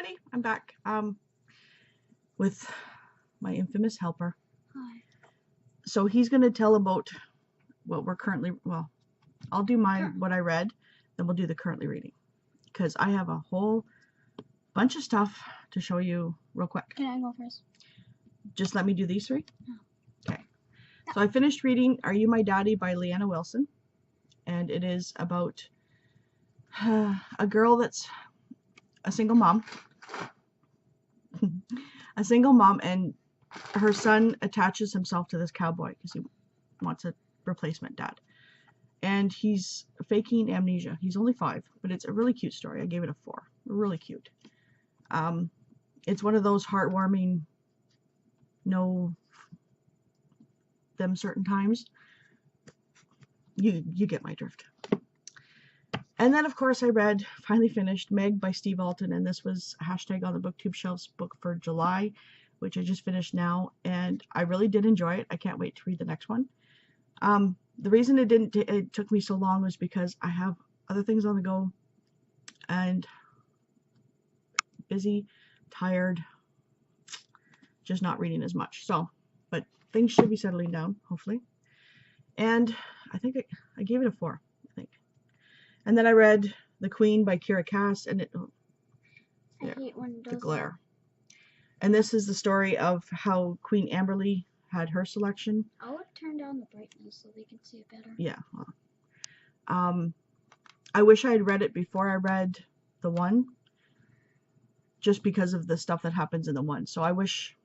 everybody, I'm back with my infamous helper. Hi. So he's going to tell about what we're currently, well, I'll do what I read, then we'll do the currently reading, because I have a whole bunch of stuff to show you real quick. Can I go first? Just let me do these three? No. Okay. So I finished reading Are You My Daddy by Leanna Wilson, and it is about a girl that's a single mom. A single mom, and her son attaches himself to this cowboy because he wants a replacement dad. And he's faking amnesia. He's only 5, but it's a really cute story. I gave it a 4. Really cute. It's one of those heartwarming, know them certain times. You get my drift. And then, of course, I read, finally finished, Meg by Steve Alton, and this was hashtag on the booktube shelves book for July, which I just finished now, and I really did enjoy it. I can't wait to read the next one. The reason it took me so long was because I have other things on the go, and busy, tired, just not reading as much. So, but things should be settling down, hopefully. And I think I gave it a 4, I think. And then I read The Queen by Kira Cass, and I hate when it does the glare. And this is the story of how Queen Amberly had her selection. I would turn down the brightness so they can see it better. Yeah. Well, I wish I had read it before I read the 1, just because of the stuff that happens in the 1. So I wish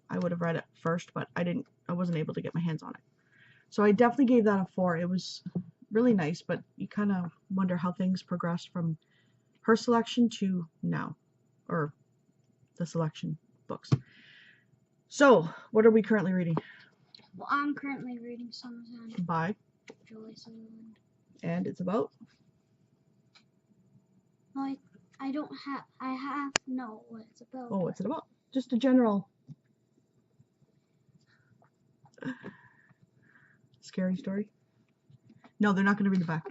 I would have read it first, but I wasn't able to get my hands on it. So I definitely gave that a 4. It was really nice, but you kind of wonder how things progressed from her selection to now, or the selection books. So, what are we currently reading? Well, I'm currently reading Summer's End By Julie Sutherland. And it's about? No, I don't have. I have no what it's about. Oh, what's it about? Just a general scary story. No, they're not going to read the back.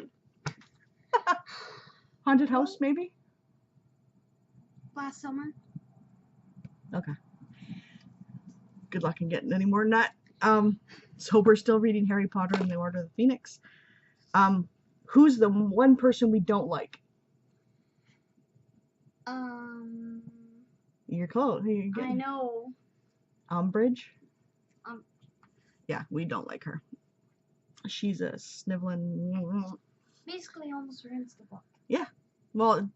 Haunted house, maybe? Last summer. Okay. Good luck in getting any more than that. So we're still reading Harry Potter and the Order of the Phoenix. Who's the one person we don't like? You're close. I know. Umbridge? Yeah, we don't like her. She's a sniveling... Basically almost ruins the book. Yeah. Well,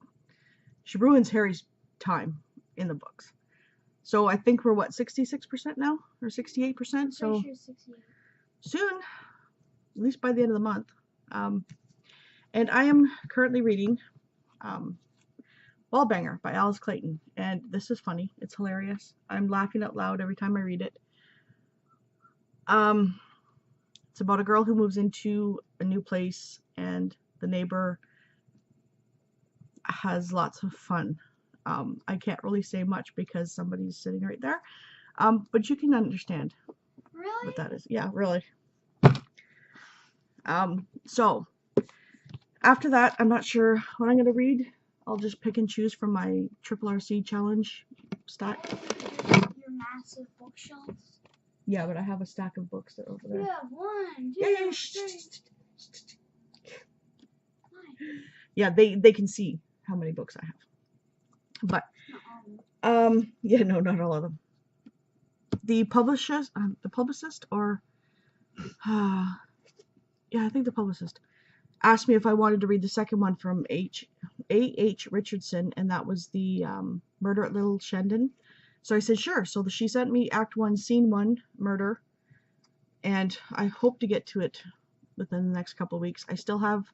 she ruins Harry's time in the books. So I think we're, what, 66% now? Or 68%? So Sure 68. soon, at least by the end of the month. And I am currently reading Wallbanger by Alice Clayton. And this is funny. It's hilarious. I'm laughing out loud every time I read it. It's about a girl who moves into a new place, and the neighbor has lots of fun. I can't really say much because somebody's sitting right there, but you can understand what that is. Yeah, really. So after that, I'm not sure what I'm going to read. I'll just pick and choose from my RRC challenge stack. Your massive bookshelves. Yeah, but I have a stack of books that are over there. You have 1, 2, Yeah, 3. Yeah, they can see how many books I have. But yeah, no, not all of them. The publicist, or yeah, I think the publicist asked me if I wanted to read the second one from A.H. Richardson, and that was the Murder at Little Shendon. So I said sure. So she sent me Act 1, Scene 1, Murder, and I hope to get to it within the next couple of weeks. I still have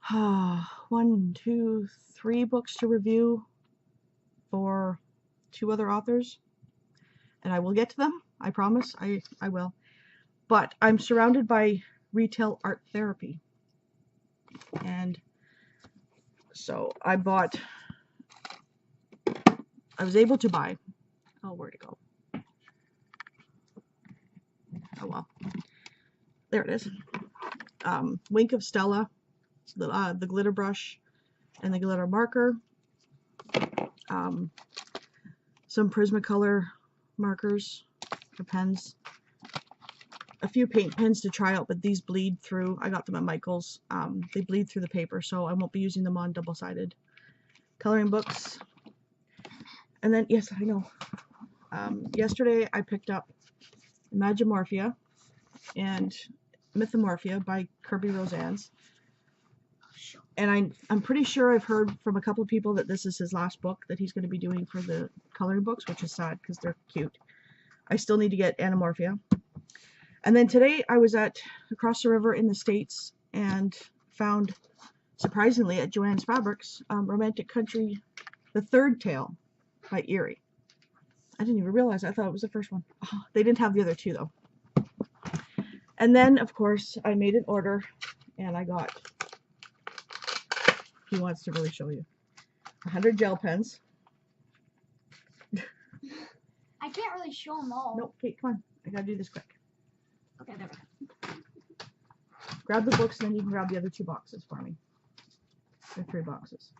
1, 2, 3 books to review for 2 other authors, and I will get to them. I promise. I will. But I'm surrounded by retail art therapy, and so I was able to buy, oh, where'd it go? Oh well, there it is. Wink of Stella, the glitter brush and the glitter marker. some Prismacolor markers for pens, a few paint pens to try out, but these bleed through. I got them at Michael's. They bleed through the paper, so I won't be using them on double-sided coloring books. And then, yes, I know. Yesterday I picked up Magimorphia and Mythomorphia by Kirby Roseanne's. And I'm pretty sure I've heard from a couple of people that this is his last book that he's going to be doing for the coloring books, which is sad because they're cute. I still need to get Animorphia. And then today I was across the river in the States and found, surprisingly, at Joann's Fabrics, Romantic Country, The Third Tale by Erie. I didn't even realize. I thought it was the first one. Oh, they didn't have the other two, though. And then, of course, I made an order, and I got, he wants to really show you, 100 gel pens. I can't really show them all. Nope, Kate, come on. I gotta do this quick. Okay, there we go. Grab the books, and then you can grab the other 2 boxes for me. Or 3 boxes.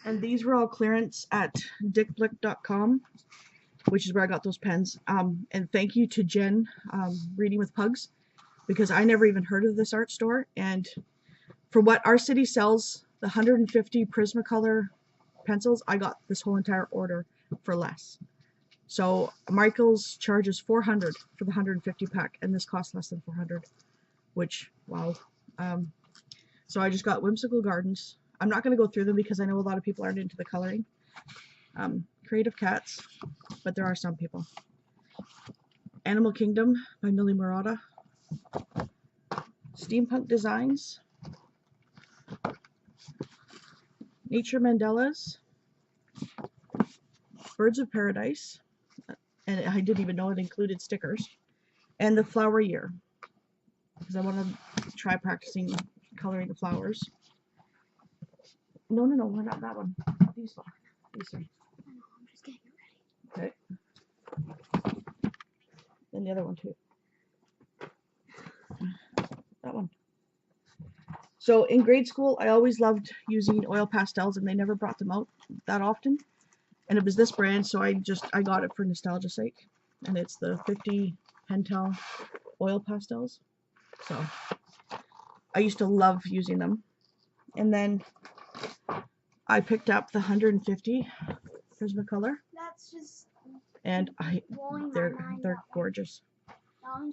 And these were all clearance at dickblick.com, which is where I got those pens. And thank you to Jen, Reading with Pugs, because I never even heard of this art store. And for what our city sells, the 150 Prismacolor pencils, I got this whole entire order for less. So Michael's charges $400 for the 150 pack, and this costs less than $400, which, wow. So I just got Whimsical Gardens. I'm not going to go through them because I know a lot of people aren't into the coloring. Creative Cats, but there are some people. Animal Kingdom by Millie Murata. Steampunk Designs. Nature Mandelas. Birds of Paradise. And I didn't even know it included stickers. And the Flower Year, because I want to try practicing coloring the flowers. No, not that one. These 3. I'm just getting ready. Okay. And the other one too. That one. So in grade school, I always loved using oil pastels, and they never brought them out that often. And it was this brand, so I got it for nostalgia's sake. And it's the 50 Pentel oil pastels. So I used to love using them. And then I picked up the 150 Prismacolor. That's just. And they're gorgeous.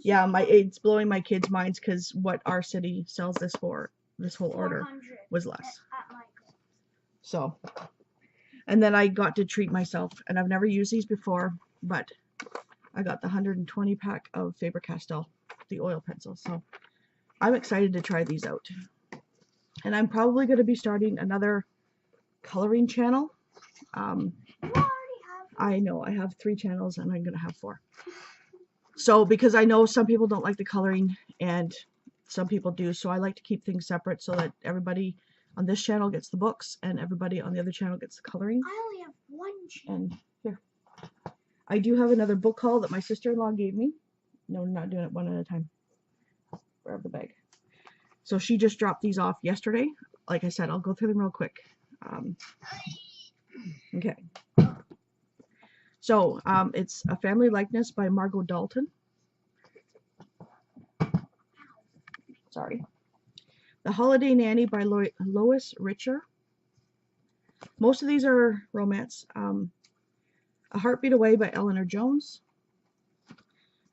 Yeah, it's blowing my kids' minds because what our city sells this for, this whole order, was less. At Michael's. So, and then I got to treat myself, and I've never used these before, but I got the 120 pack of Faber-Castell, the oil pencils. So I'm excited to try these out. And I'm probably going to be starting another coloring channel. I know I have 3 channels, and I'm going to have 4. So because I know some people don't like the coloring and some people do, so I like to keep things separate so that everybody on this channel gets the books and everybody on the other channel gets the coloring. I only have 1 channel. And here, I do have another book haul that my sister-in-law gave me. No, we're not doing it one at a time. Grab the bag. So she just dropped these off yesterday. Like I said, I'll go through them real quick. Okay. So, it's A Family Likeness by Margot Dalton. Sorry. The Holiday Nanny by Lois Richer. Most of these are romance. A Heartbeat Away by Eleanor Jones.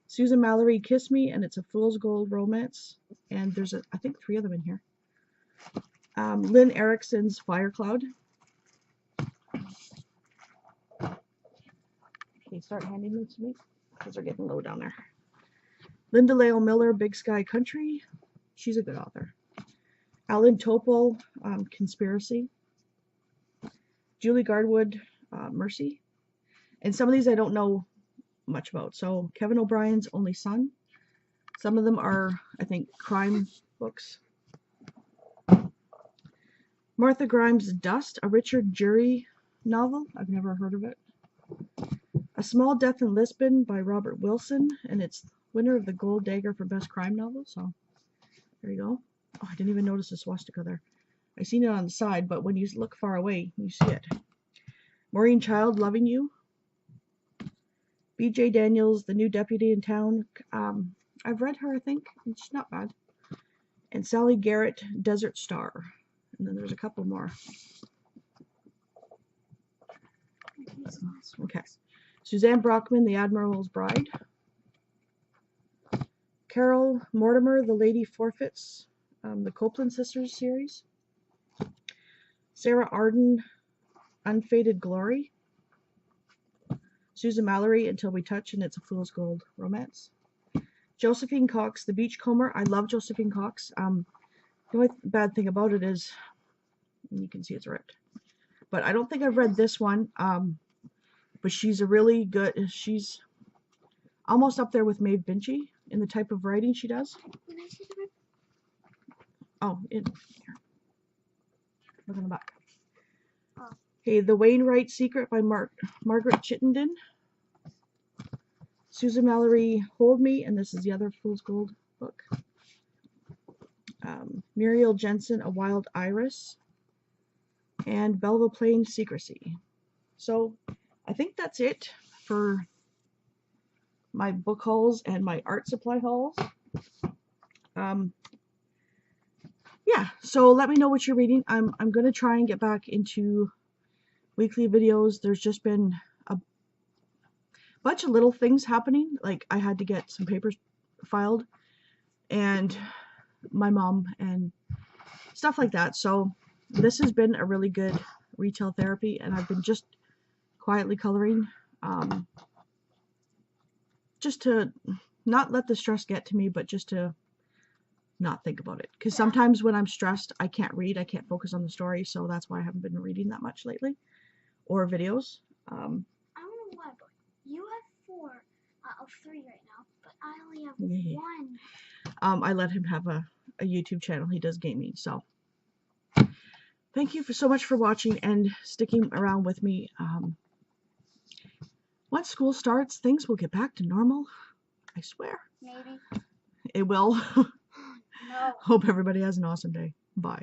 Susan Mallory, Kiss Me, and it's a Fool's Gold romance. And there's, I think, 3 of them in here. Lynn Erickson's Fire Cloud. Okay, start handing them to me because they're getting low down there. Linda Lale Miller, Big Sky Country. She's a good author. Alan Topol, Conspiracy. Julie Gardwood, Mercy. And some of these I don't know much about. So Kevin O'Brien's Only Son. Some of them are, I think, crime books. Martha Grimes' Dust, a Richard Jury novel. I've never heard of it. A Small Death in Lisbon by Robert Wilson, and it's winner of the Gold Dagger for Best Crime Novel. So there you go. Oh, I didn't even notice the swastika there. I seen it on the side, but when you look far away, you see it. Maureen Child, Loving You. B.J. Daniels, The New Deputy in Town. I've read her, I think, and she's not bad. And Sally Garrett, Desert Star. And then there's a couple more. Okay. Suzanne Brockman, The Admiral's Bride. Carol Mortimer, The Lady Forfeits, the Copeland Sisters series. Sarah Arden, Unfaded Glory. Susan Mallory, Until We Touch, and It's a Fool's Gold romance. Josephine Cox, The Beachcomber. I love Josephine Cox. The only bad thing about it is, you can see it's ripped. But I don't think I've read this one. But she's a really good, she's almost up there with Maeve Binchy in the type of writing she does. Oh, here. Look on the back. Okay, The Wainwright Secret by Margaret Chittenden. Susan Mallory, Hold Me, and this is the other Fool's Gold book. Muriel Jensen, A Wild Iris. And Belva Plain, Secrecy. So I think that's it for my book hauls and my art supply hauls. Yeah, so let me know what you're reading. I'm going to try and get back into weekly videos. There's just been a bunch of little things happening. Like I had to get some papers filed and my mom and stuff like that. So this has been a really good retail therapy, and I've been just quietly coloring, just to not let the stress get to me, but just to not think about it. Because sometimes when I'm stressed, I can't read, I can't focus on the story, so that's why I haven't been reading that much lately, or videos. I don't know why, but you have 4 out of 3 right now, but I only have 1. I let him have a YouTube channel. He does gaming, so thank you so much for watching and sticking around with me. Once school starts, things will get back to normal. I swear. Maybe. It will. No. Hope everybody has an awesome day. Bye.